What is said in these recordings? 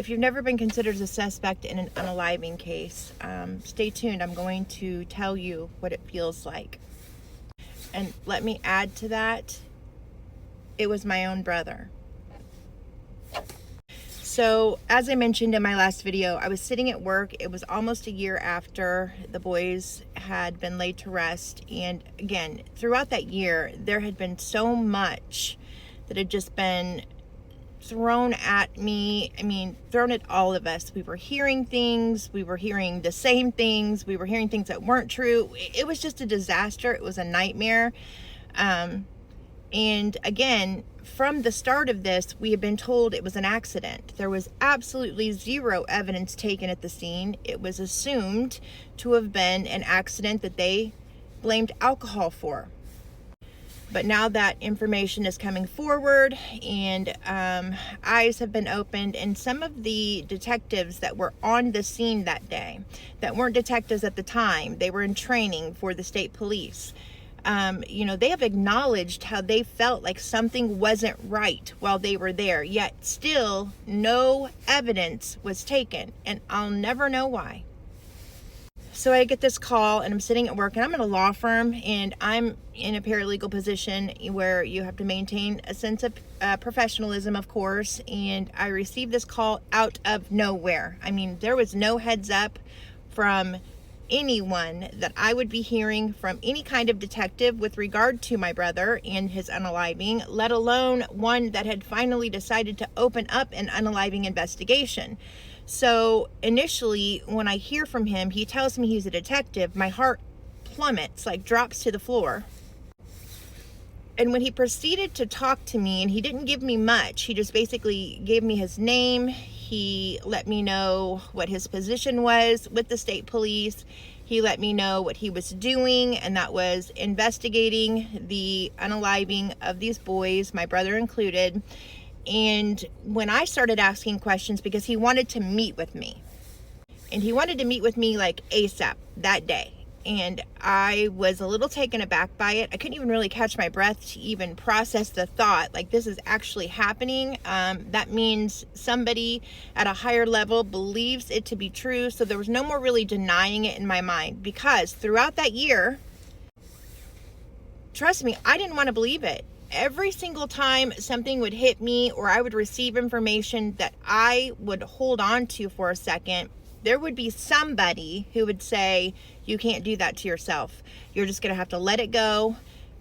if you've never been considered as a suspect in an unaliving case, stay tuned. I'm going to tell you what it feels like. And let me add to that, it was my own brother. So, as I mentioned in my last video, I was sitting at work. It was almost a year after the boys had been laid to rest. And again, throughout that year, there had been so much that had just been thrown at me. I mean, thrown at all of us. We were hearing things. We were hearing the same things. We were hearing things that weren't true. It was just a disaster. It was a nightmare. And again, from the start of this, we had been told it was an accident. There was absolutely zero evidence taken at the scene. It was assumed to have been an accident that they blamed alcohol for. But now that information is coming forward and eyes have been opened, and some of the detectives that were on the scene that day, that weren't detectives at the time, they were in training for the state police. They have acknowledged how they felt like something wasn't right while they were there, yet still no evidence was taken, and I'll never know why. So I get this call, and I'm sitting at work, and I'm in a law firm, and I'm in a paralegal position where you have to maintain a sense of professionalism, of course, and I received this call out of nowhere. I mean, there was no heads up from anyone that I would be hearing from any kind of detective with regard to my brother and his unaliving, let alone one that had finally decided to open up an unaliving investigation. So initially, when I hear from him, he tells me he's a detective, my heart plummets, like drops to the floor. And when he proceeded to talk to me, and he didn't give me much, he just basically gave me his name. He let me know what his position was with the state police. He let me know what he was doing, and that was investigating the unaliving of these boys, my brother included. And when I started asking questions, because he wanted to meet with me, and he wanted to meet with me like ASAP that day. And I was a little taken aback by it. I couldn't even really catch my breath to even process the thought, like, this is actually happening. That means somebody at a higher level believes it to be true. So there was no more really denying it in my mind, because throughout that year, trust me, I didn't want to believe it. Every single time something would hit me, or I would receive information that I would hold on to for a second, there would be somebody who would say, you can't do that to yourself. You're just going to have to let it go.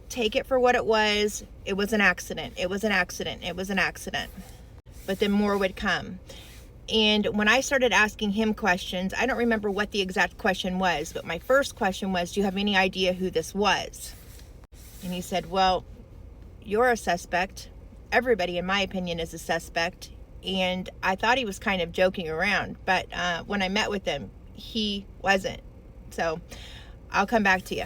Take it for what it was. It was an accident. It was an accident. It was an accident. But then more would come. And when I started asking him questions, I don't remember what the exact question was, but my first question was, do you have any idea who this was? And he said, well, you're a suspect. Everybody, in my opinion, is a suspect. And I thought he was kind of joking around, but when I met with him, he wasn't. So I'll come back to you.